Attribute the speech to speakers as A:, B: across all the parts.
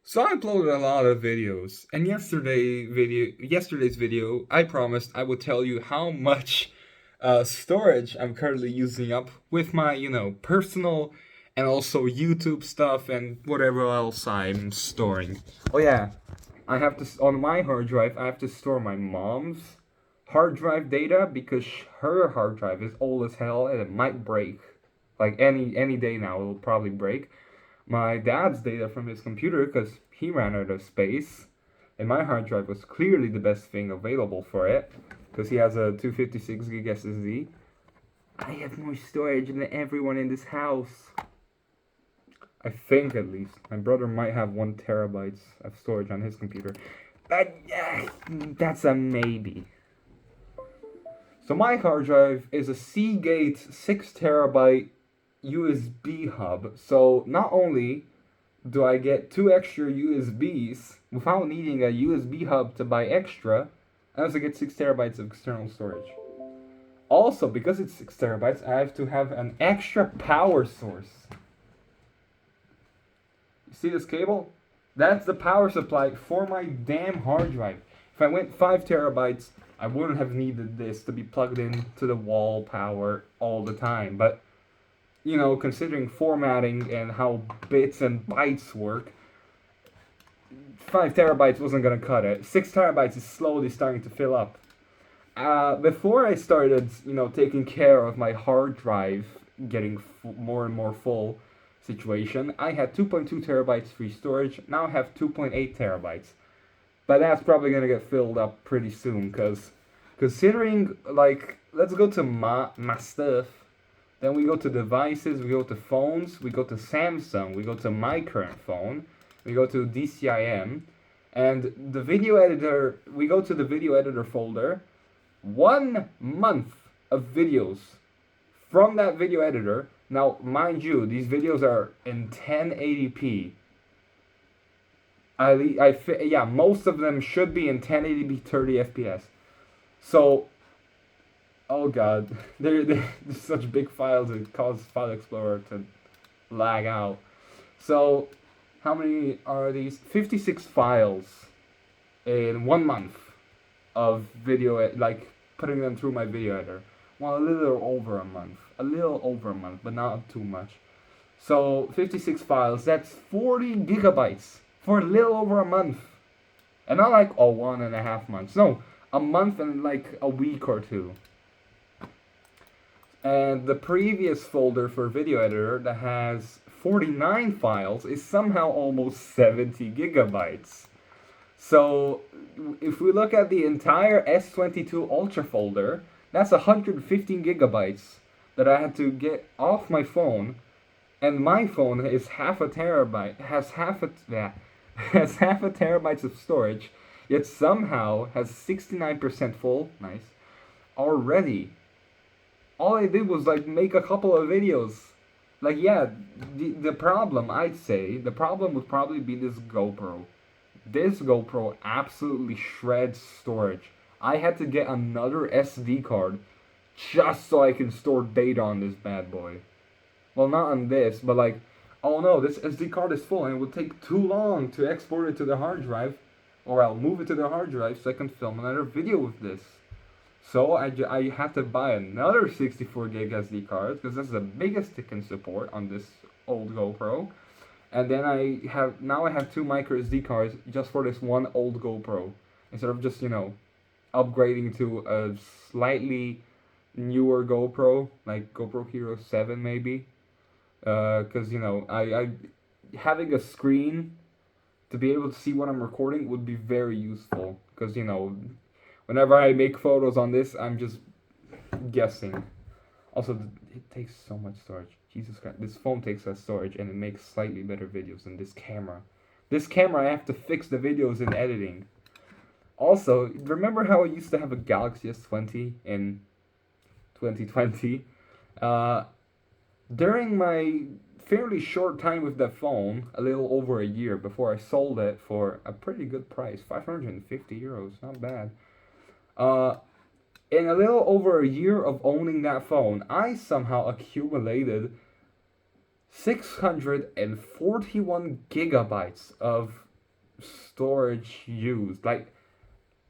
A: So I uploaded a lot of videos, and yesterday's video, I promised I would tell you how much storage I'm currently using up with my, personal and also YouTube stuff and whatever else I'm storing. Oh yeah, I have to on my hard drive. I have to store my mom's hard drive data because her hard drive is old as hell and it might break. Like any day now, it'll probably break. My dad's data from his computer because he ran out of space, and my hard drive was clearly the best thing available for it because he has a 256 gig SSD. I have more storage than everyone in this house. I think at least. My brother might have 1 terabyte of storage on his computer. But that's a maybe. So my hard drive is a Seagate 6 terabyte USB hub. So not only do I get 2 extra USBs without needing a USB hub to buy extra, I also get 6 terabytes of external storage. Also, because it's 6 terabytes, I have to have an extra power source. You see this cable? That's the power supply for my damn hard drive. If I went 5 terabytes, I wouldn't have needed this to be plugged into the wall power all the time. But considering formatting and how bits and bytes work, 5 terabytes wasn't gonna cut it. 6 terabytes is slowly starting to fill up. Before I started, taking care of my hard drive getting more and more full situation, I had 2.2 terabytes free storage. Now I have 2.8 terabytes. But that's probably gonna get filled up pretty soon, because considering, let's go to my stuff. Then we go to devices, we go to phones, we go to Samsung, we go to my current phone, we go to DCIM, and the video editor, we go to the video editor folder. 1 month of videos from that video editor. Now, mind you, these videos are in 1080p. Yeah, most of them should be in 1080p 30 FPS. So, oh god, they're such big files it causes File Explorer to lag out. So, how many are these? 56 files in 1 month of video, putting them through my video editor. Well, a little over a month, but not too much. So, 56 files, that's 40 gigabytes for a little over a month. And not 1.5 months. No, a month and a week or two. And the previous folder for video editor that has 49 files is somehow almost 70 gigabytes. So if we look at the entire S22 Ultra folder, that's 115 gigabytes that I had to get off my phone, and my phone is half a terabyte, has half a terabyte of storage, yet somehow has 69% full, nice, already. All I did was make a couple of videos. The problem, I'd say, the problem would probably be this GoPro. This GoPro absolutely shreds storage. I had to get another SD card just so I can store data on this bad boy. Well, not on this, but oh no, this SD card is full and it would take too long to export it to the hard drive, or I'll move it to the hard drive so I can film another video with this. So I had to buy another 64 gig SD card because that's the biggest it can support on this old GoPro. And then I have 2 micro SD cards just for this one old GoPro, instead of just upgrading to a slightly newer GoPro, like GoPro Hero 7 maybe. Because I having a screen to be able to see what I'm recording would be very useful. Because whenever I make photos on this, I'm just guessing. Also, it takes so much storage. Jesus Christ, this phone takes less storage and it makes slightly better videos than this camera. This camera, I have to fix the videos in editing. Also, remember how I used to have a Galaxy S20 in 2020? During my fairly short time with that phone, a little over a year before I sold it for a pretty good price, 550 euros, not bad. In a little over a year of owning that phone, I somehow accumulated 641 gigabytes of storage used. Like,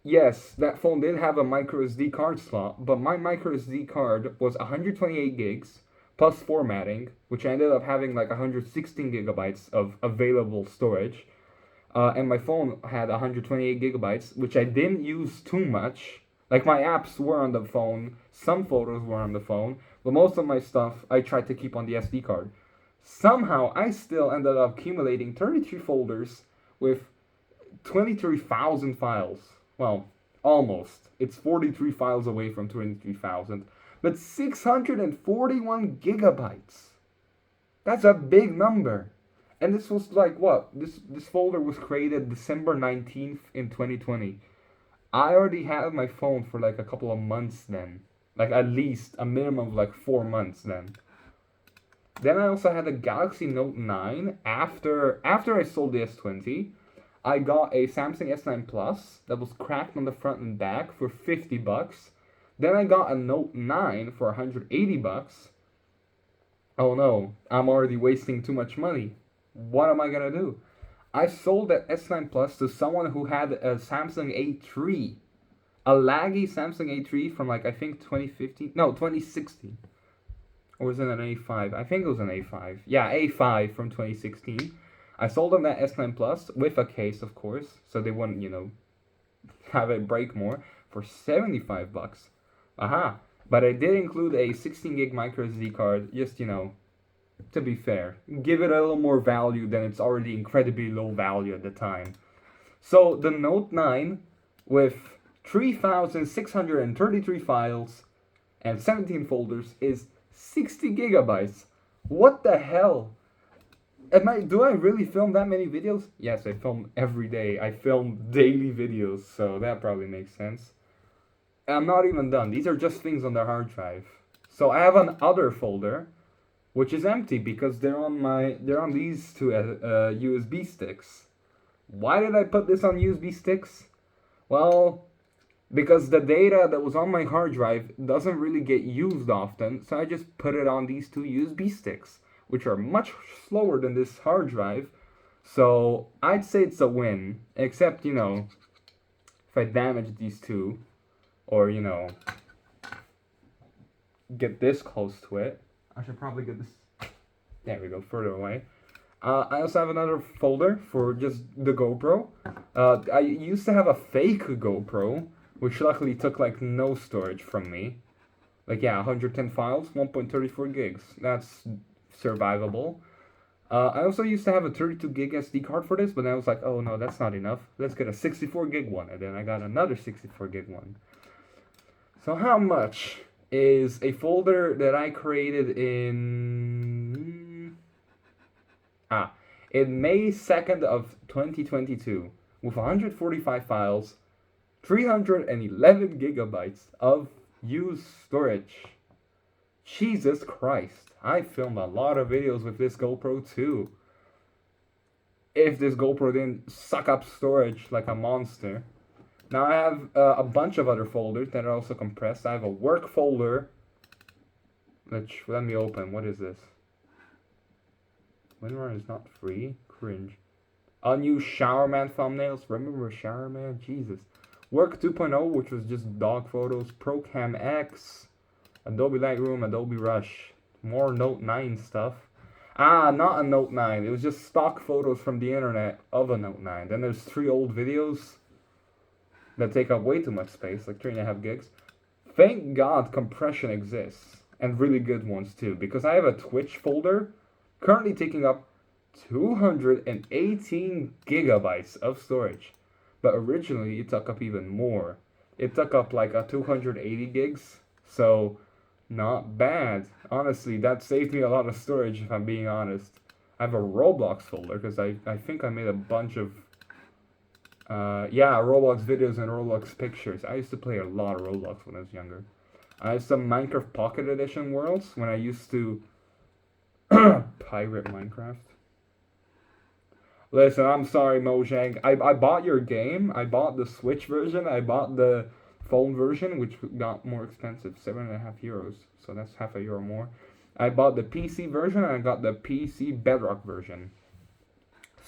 A: yes, that phone did have a micro SD card slot, but my micro SD card was 128 gigs plus formatting, which I ended up having like 116 gigabytes of available storage. And my phone had 128 gigabytes, which I didn't use too much. Like, my apps were on the phone, some photos were on the phone, but most of my stuff I tried to keep on the SD card. Somehow, I still ended up accumulating 33 folders with 23,000 files. Well, almost. It's 43 files away from 23,000, but 641 gigabytes. That's a big number. And this was like what? This folder was created December 19th in 2020. I already had my phone for like a couple of months then. Like at least a minimum of like 4 months then. Then I also had a Galaxy Note 9 after I sold the S20. I got a Samsung S9 Plus that was cracked on the front and back for $50. Then I got a Note 9 for $180. Oh no, I'm already wasting too much money. What am I gonna do? I sold that S9 Plus to someone who had a Samsung A3. A laggy Samsung A3 from like I think 2015. No, 2016. Or was it an A5? I think it was an A5. Yeah, A5 from 2016. I sold them that S9 Plus with a case, of course, so they wouldn't, have it break more for $75. Aha. But I did include a 16 gig micro SD card, just, to be fair. Give it a little more value than it's already incredibly low value at the time. So the Note 9 with 3,633 files and 17 folders is 60 gigabytes. What the hell? Do I really film that many videos? Yes, I film every day. I film daily videos, so that probably makes sense. And I'm not even done. These are just things on the hard drive. So I have an other folder, which is empty because they're on these two USB sticks. Why did I put this on USB sticks? Well, because the data that was on my hard drive doesn't really get used often, so I just put it on these two USB sticks, which are much slower than this hard drive. So I'd say it's a win, except, if I damage these two, or, get this close to it. I should probably get this, there we go, further away. I also have another folder for just the GoPro. I used to have a fake GoPro, which luckily took like no storage from me. Like, yeah, 110 files, 1.34 gigs. That's survivable. I also used to have a 32 gig SD card for this, but then I was like, oh no, that's not enough. Let's get a 64 gig one. And then I got another 64 gig one. So how much is a folder that I created in May 2nd of 2022 with 145 files, 311 gigabytes of used storage. Jesus Christ, I filmed a lot of videos with this GoPro too. If this GoPro didn't suck up storage like a monster. Now I have a bunch of other folders that are also compressed. I have a work folder, which, let me open, what is this? WinRAR is not free? Cringe. Unused Showerman thumbnails, remember Showerman? Jesus. Work 2.0, which was just dog photos, Procam X, Adobe Lightroom, Adobe Rush, more Note 9 stuff. Not a Note 9, it was just stock photos from the internet of a Note 9. Then there's 3 old videos that take up way too much space, like 3.5 gigs. Thank God compression exists, and really good ones too, because I have a Twitch folder currently taking up 218 gigabytes of storage, but originally it took up even more. It took up like a 280 gigs, so not bad. Honestly, that saved me a lot of storage if I'm being honest. I have a Roblox folder because I think I made a bunch of Roblox videos and Roblox pictures. I used to play a lot of Roblox when I was younger. I have some Minecraft Pocket Edition worlds when I used to pirate Minecraft. Listen, I'm sorry, Mojang. I bought your game. I bought the Switch version. I bought the phone version, which got more expensive, €7.50. So that's half a euro more. I bought the PC version and I got the PC Bedrock version.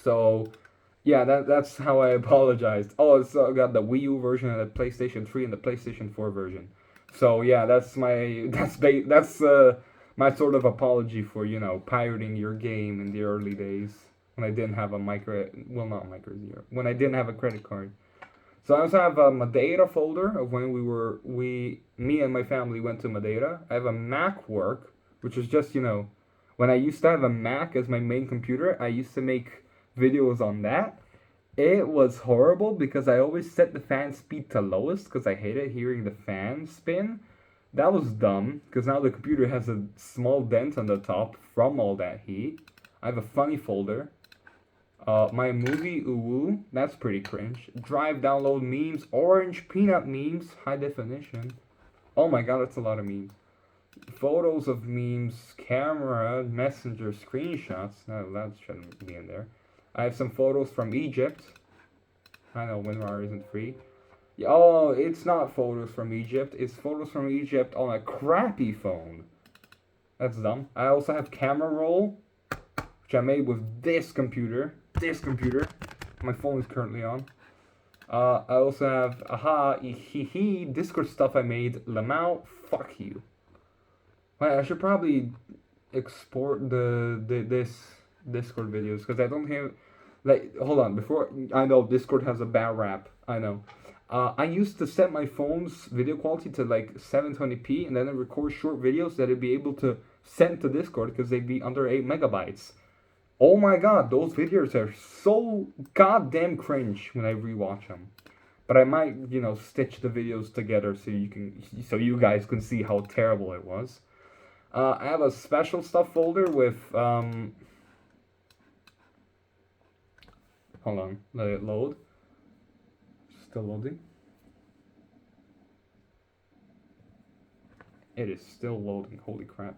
A: So Yeah, that's how I apologized. Oh, it's got the Wii U version and the PlayStation 3 and the PlayStation 4 version. So yeah, that's my that's my sort of apology for pirating your game in the early days when I didn't have a micro well not micro zero when I didn't have a credit card. So I also have a Madeira folder of when we me and my family went to Madeira. I have a Mac work, which is just when I used to have a Mac as my main computer, I used to make videos on that. It was horrible because I always set the fan speed to lowest because I hated hearing the fan spin. That was dumb because now the computer has a small dent on the top from all that heat. I have a funny folder. My movie Uwu, that's pretty cringe. Drive download memes, orange peanut memes, high definition. Oh my god, that's a lot of memes. Photos of memes, camera, messenger, screenshots. No, that shouldn't be in there. I have some photos from Egypt. I know WinRAR isn't free. Yeah, oh, it's not photos from Egypt. It's photos from Egypt on a crappy phone. That's dumb. I also have camera roll, which I made with this computer. This computer. My phone is currently on. I also have Discord stuff I made. Lamau, fuck you. Wait, I should probably export this Discord videos because I don't have like hold on before I know Discord has a bad rap. I know. I used to set my phone's video quality to like 720p and then I record short videos that I'd be able to send to Discord because they'd be under 8 megabytes. Oh my god, those videos are so goddamn cringe when I rewatch them. But I might, stitch the videos together so you guys can see how terrible it was. I have a special stuff folder with hold on, let it load. Still loading. It is still loading. Holy crap.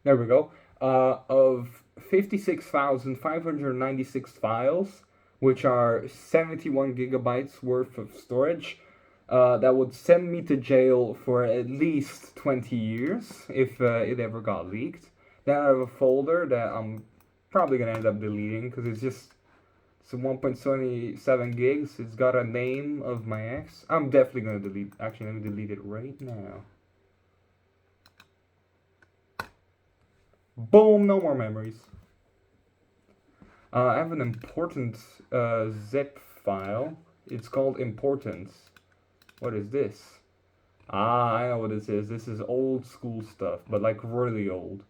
A: There we go. Of 56,596 files, which are 71 gigabytes worth of storage, that would send me to jail for at least 20 years if it ever got leaked. Then I have a folder that I'm probably going to end up deleting because it's 1.27 gigs. It's got a name of my ex. I'm definitely going to delete. Actually, let me delete it right now. Boom, no more memories. I have an important zip file. It's called importance. What is this? Ah, I know what this is. This is old school stuff, but like really old.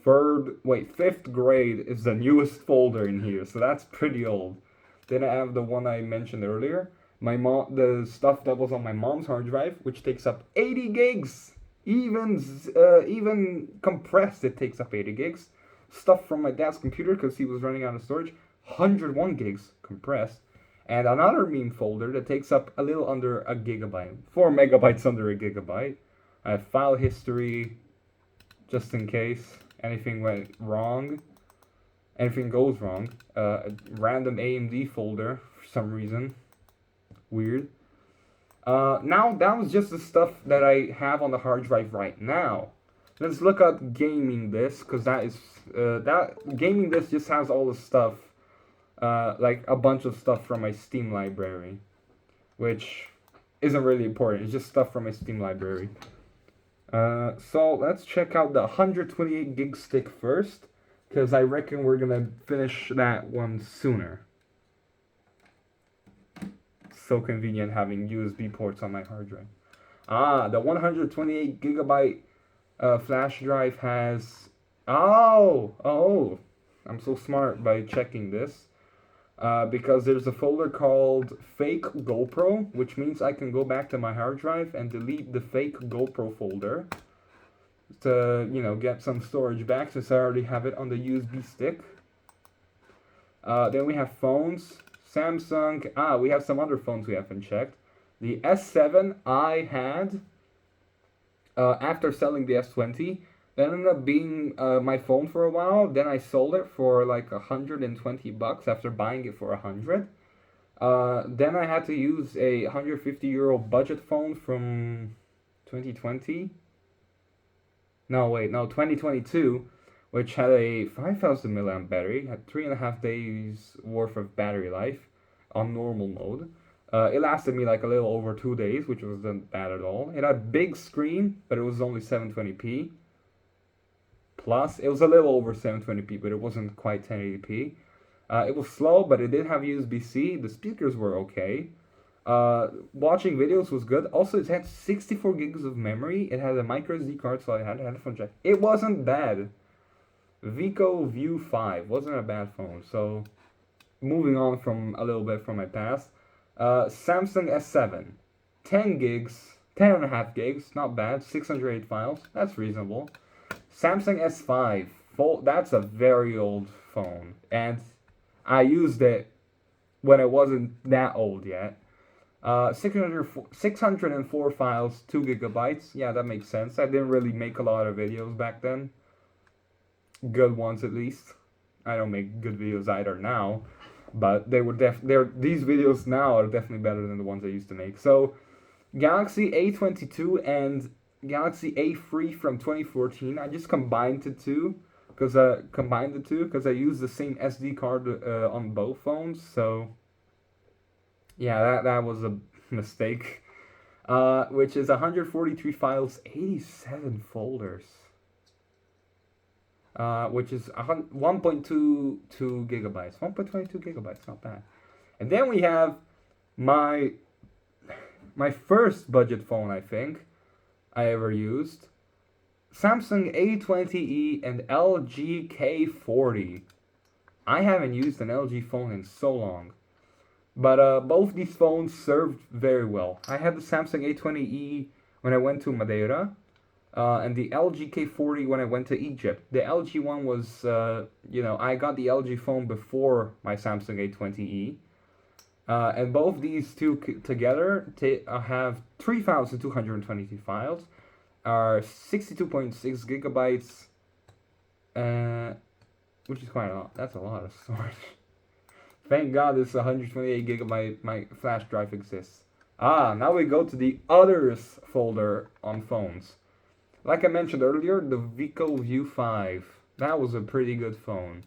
A: Fifth grade is the newest folder in here, so that's pretty old. Then I have the one I mentioned earlier. The stuff that was on my mom's hard drive, which takes up 80 gigs. Even compressed, it takes up 80 gigs. Stuff from my dad's computer because he was running out of storage, 101 gigs compressed. And another meme folder that takes up a little under a gigabyte, 4 megabytes under a gigabyte. I have file history, just in case anything went wrong, anything goes wrong. A random AMD folder for some reason, weird. Now that was just the stuff that I have on the hard drive right now. Let's look at gaming disk because that gaming disk just has all the stuff, like a bunch of stuff from my Steam library, which isn't really important. It's just stuff from my Steam library. So let's check out the 128 gig stick first because I reckon we're gonna finish that one sooner. So convenient having USB ports on my hard drive. The 128 gigabyte flash drive has. Oh, I'm so smart by checking this. Because there's a folder called fake GoPro, which means I can go back to my hard drive and delete the fake GoPro folder to, get some storage back since I already have it on the USB stick. Then we have phones. Samsung. We have some other phones we haven't checked. The S7 I had after selling the S20. That ended up being my phone for a while. Then I sold it for like $120 after buying it for 100. Then I had to use a €150 budget phone from 2020. No, wait, no, 2022, which had a 5,000 milliamp battery, had 3.5 days worth of battery life on normal mode. It lasted me like a little over 2 days, which wasn't bad at all. It had a big screen, but it was only 720p. Plus, it was a little over 720p, but it wasn't quite 1080p. It was slow, but it did have USB-C. The speakers were okay. Watching videos was good. Also, it had 64 gigs of memory. It had a micro SD card, so I had a headphone jack. It wasn't bad. Vico View 5 wasn't a bad phone. So, moving on from a little bit from my past. Samsung S7, 10 gigs, 10.5 gigs, not bad. 608 files, that's reasonable. Samsung S5, that's a very old phone, and I used it when it wasn't that old yet. 604 files, 2 gigabytes. Yeah, that makes sense. I didn't really make a lot of videos back then. Good ones, at least. I don't make good videos either now, but these videos now are definitely better than the ones I used to make. So, Galaxy A22 and Galaxy A3 from 2014. I just combined the two because I used the same SD card on both phones. So yeah, that was a mistake. Which is 143 files, 87 folders. Which is 1.22 gigabytes. 1.22 gigabytes, not bad. And then we have my first budget phone, I think, I ever used. Samsung A20e and LG K40. I haven't used an LG phone in so long. But both these phones served very well. I had the Samsung A20e when I went to Madeira. And the LG K40 when I went to Egypt. The LG one was, I got the LG phone before my Samsung A20e. And both these two together have 3,222 files, are 62.6 gigabytes, which is quite a lot. That's a lot of storage. Thank God this 128 gigabyte my flash drive exists. Now we go to the others folder on phones. Like I mentioned earlier, the Vico View 5. That was a pretty good phone.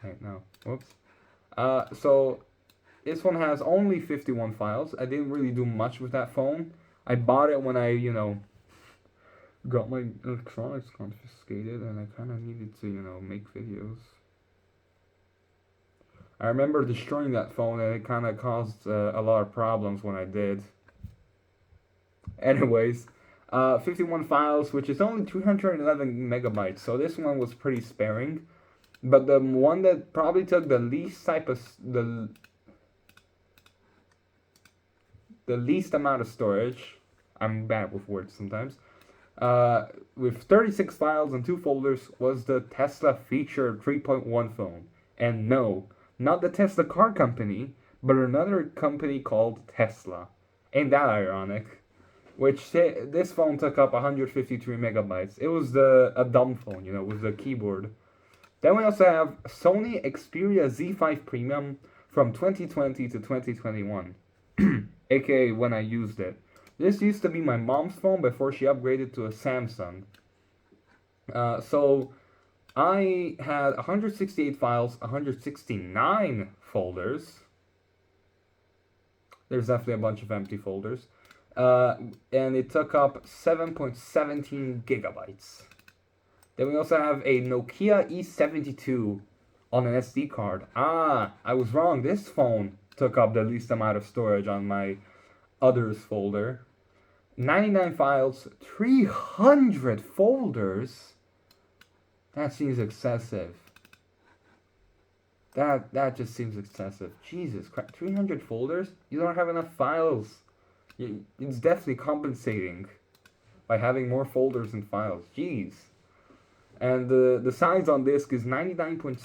A: Wait, no. Whoops. So this one has only 51 files. I didn't really do much with that phone. I bought it when I, got my electronics confiscated and I kind of needed to, make videos. I remember destroying that phone and it kind of caused a lot of problems when I did. Anyways, 51 files, which is only 211 megabytes. So this one was pretty sparing. But the one that probably took the least the least amount of storage, I'm bad with words sometimes, with 36 files and 2 folders, was the Tesla Feature 3.1 phone. And no, not the Tesla car company, but another company called Tesla. Ain't that ironic? Which this phone took up 153 megabytes. It was a dumb phone, with the keyboard. Then we also have Sony Xperia Z5 Premium from 2020 to 2021. AKA when I used it. This used to be my mom's phone before she upgraded to a Samsung. So I had 168 files, 169 folders. There's definitely a bunch of empty folders. And it took up 7.17 gigabytes. Then we also have a Nokia E72 on an SD card. I was wrong. This phone took up the least amount of storage on my others folder. 99 files, 300 folders. That seems excessive. That just seems excessive. Jesus Christ, 300 folders? You don't have enough files. It's definitely compensating by having more folders and files. Jeez. And the size on disk is 99.7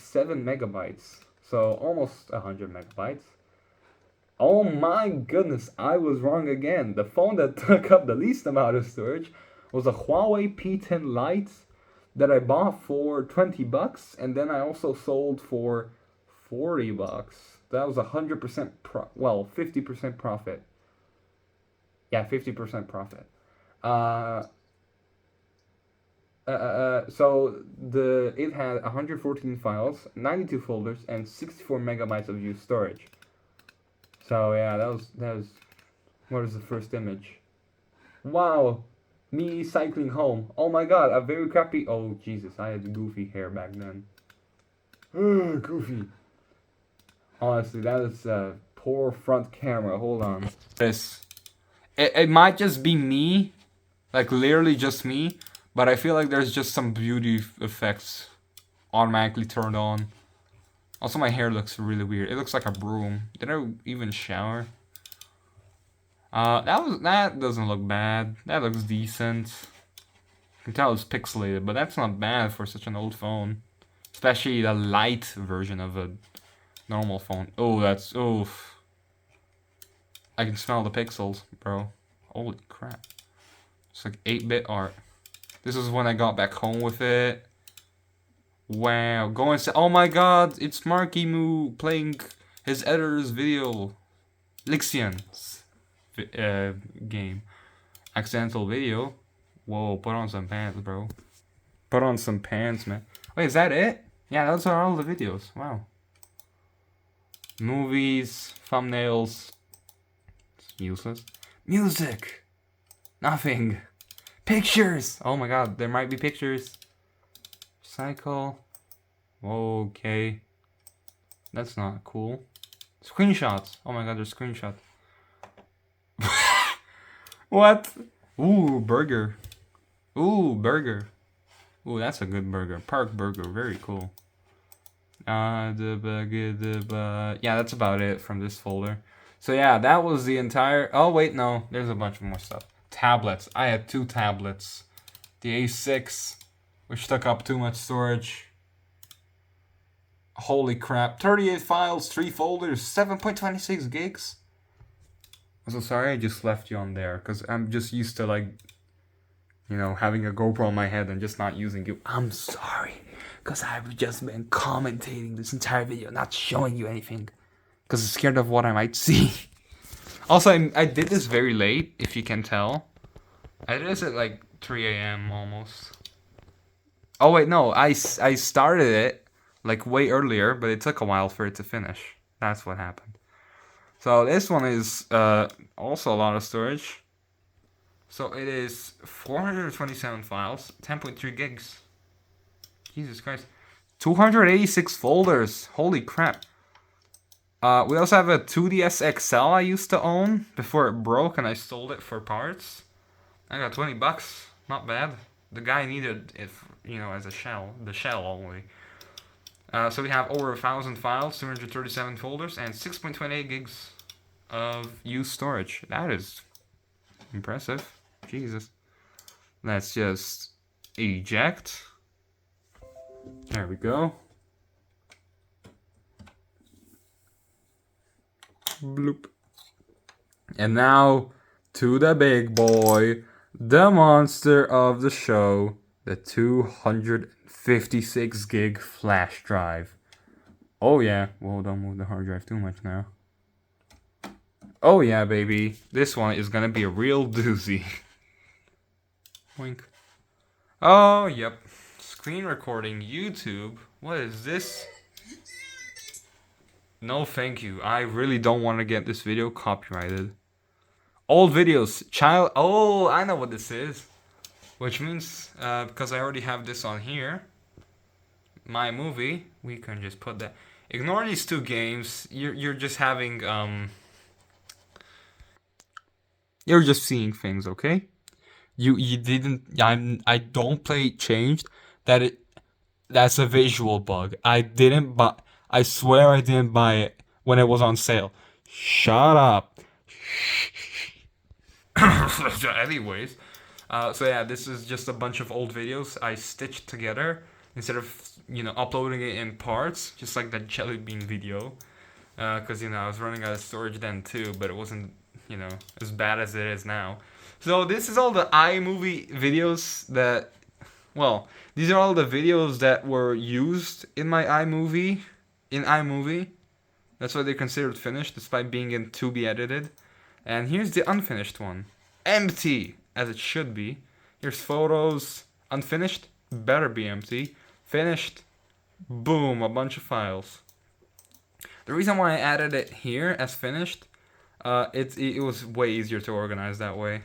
A: megabytes. So almost 100 megabytes. Oh my goodness, I was wrong again. The phone that took up the least amount of storage was a Huawei P10 Lite that I bought for 20 bucks and then I also sold for 40 bucks. That was 100% 50% profit. Yeah, 50% profit. Uh, so it had 114 files, 92 folders, and 64 megabytes of used storage. So yeah, that was what is the first image? Wow, me cycling home. Oh my god, a very crappy. Oh Jesus, I had goofy hair back then. Goofy. Honestly, that is a poor front camera. Hold on. This. It might just be me, like literally just me, but I feel like there's just some beauty effects automatically turned on. Also, my hair looks really weird. It looks like a broom. Did I even shower? That doesn't look bad. That looks decent. You can tell it's pixelated, but that's not bad for such an old phone. Especially the light version of a normal phone. Oh, that's oof. I can smell the pixels, bro. Holy crap. It's like 8-bit art. This is when I got back home with it. Wow. Go and say, oh my god, it's Marky Moo playing his editor's video. Lixion's game. Accidental video. Whoa, put on some pants, bro. Put on some pants, man. Wait, is that it? Yeah, those are all the videos. Wow. Movies, thumbnails. Useless. Music. Nothing. Pictures. Oh my god, there might be pictures. Cycle. Okay. That's not cool. Screenshots. Oh my god, there's screenshots. What? Ooh, burger. Ooh, burger. Ooh, that's a good burger. Park burger. Very cool. Yeah, that's about it from this folder. So yeah, that was the entire... Oh, wait, no. There's a bunch of more stuff. Tablets. I had 2 tablets. The A6, which took up too much storage. Holy crap. 38 files, 3 folders, 7.26 gigs. I'm so sorry I just left you on there, because I'm just used to, like, you know, having a GoPro on my head and just not using it. I'm sorry, because I've just been commentating this entire video, not showing you anything. Because I'm scared of what I might see. Also, I did this very late, if you can tell. I did this at like 3 a.m. almost. Oh wait, no, I started it like way earlier, but it took a while for it to finish. That's what happened. So this one is also a lot of storage. So it is 427 files, 10.3 gigs. Jesus Christ. 286 folders. Holy crap. We also have a 2DS XL I used to own before it broke and I sold it for parts. I got 20 bucks. Not bad. The guy needed it, you know, as a shell. The shell only. So we have over 1,000 files, 237 folders, and 6.28 gigs of used storage. That is impressive. Jesus. Let's just eject. There we go. Bloop. And now to the big boy, the monster of the show, the 256 gig flash drive. Oh yeah, well, don't move the hard drive too much now. Oh yeah, baby, this one is gonna be a real doozy. Wink. Oh, yep. Screen recording, YouTube. What is this? No, thank you. I really don't want to get this video copyrighted. Old videos, child. Oh, I know what this is. Which means, because I already have this on here, my movie, we can just put that. Ignore these 2 games. You're just having You're just seeing things, okay? You didn't. I don't play Changed. That's a visual bug. I didn't buy. I swear I didn't buy it when it was on sale. Shut up. Anyways, so yeah, this is just a bunch of old videos I stitched together instead of, you know, uploading it in parts, just like that Jelly Bean video. Because, you know, I was running out of storage then too, but it wasn't, you know, as bad as it is now. So this is all the iMovie videos that, well, these are all the videos that were used in my iMovie, That's why they're considered finished, despite being in to be edited. And here's the unfinished one. Empty. as it should be. Here's photos, unfinished, better be empty. Finished, boom, a bunch of files. The reason why I added it here as finished, it was way easier to organize that way.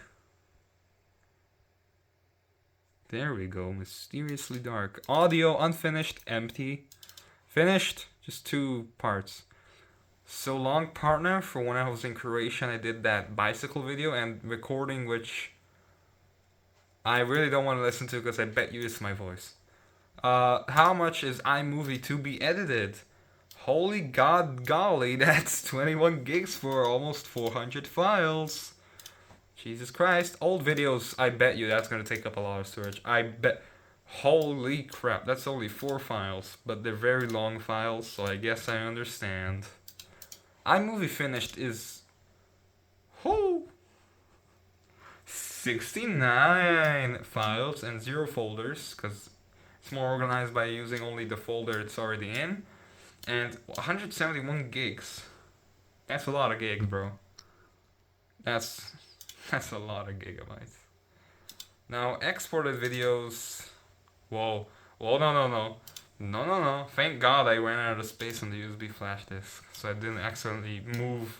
A: There we go, mysteriously dark. Audio, unfinished, empty. Finished, just 2 parts. So long, partner. For when I was in Croatia and I did that bicycle video and recording, which I really don't want to listen to because I bet you it's my voice. How much is iMovie to be edited? Holy god golly, that's 21 gigs for almost 400 files. Jesus Christ. Old videos, I bet you that's going to take up a lot of storage. I bet. Holy crap, that's only 4 files, but they're very long files, so I guess I understand. iMovie finished is 69 files and 0 folders, because it's more organized by using only the folder it's already in, and 171 gigs. That's a lot of gigs, bro. That's a lot of gigabytes. Now, exported videos. Whoa, no. Thank God I ran out of space on the USB flash disk, so I didn't accidentally move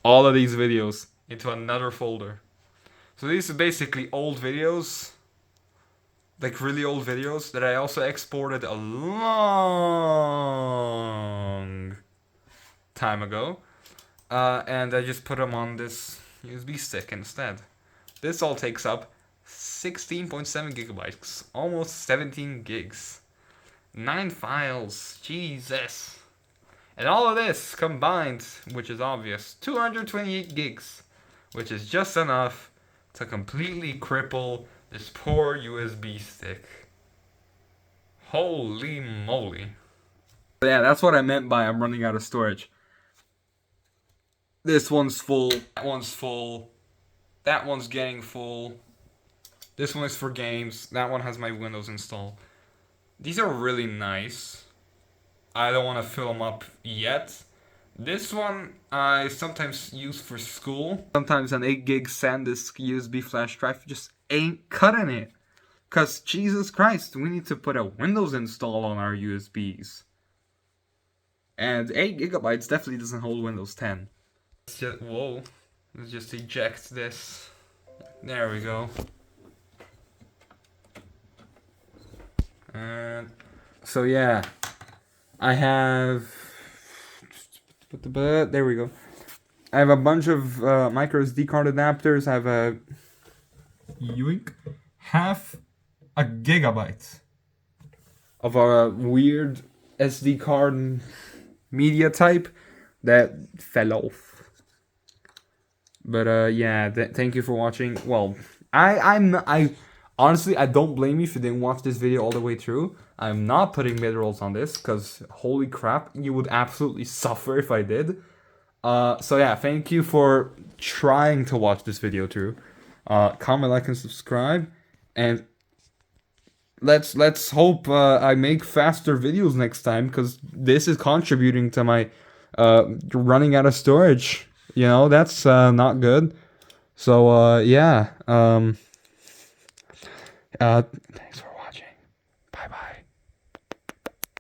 A: all of these videos into another folder. So these are basically old videos, like really old videos that I also exported a long time ago, and I just put them on this USB stick instead. This all takes up 16.7 gigabytes, almost 17 gigs. 9 files, Jesus. And all of this combined, which is obvious, 228 gigs, which is just enough to completely cripple this poor USB stick. Holy moly. Yeah, that's what I meant by I'm running out of storage. This one's full, that one's full, that one's getting full. This one is for games, that one has my Windows installed. These are really nice. I don't want to fill them up yet. This one I sometimes use for school. Sometimes an 8 gig SanDisk USB flash drive just ain't cutting it. Cause Jesus Christ, we need to put a Windows install on our USBs. And 8 gigabytes definitely doesn't hold Windows 10. Whoa, let's just eject this. There we go. And so yeah, I have, there we go. I have a bunch of micro SD card adapters. I have a yoink, half a gigabyte of a weird SD card media type that fell off. But yeah, thank you for watching. Well, I honestly, I don't blame you if you didn't watch this video all the way through. I'm not putting mid-rolls on this, because holy crap, you would absolutely suffer if I did. So yeah, thank you for trying to watch this video through. Comment, like, and subscribe. And let's hope I make faster videos next time, because this is contributing to my running out of storage. You know, that's not good. So yeah. Thanks for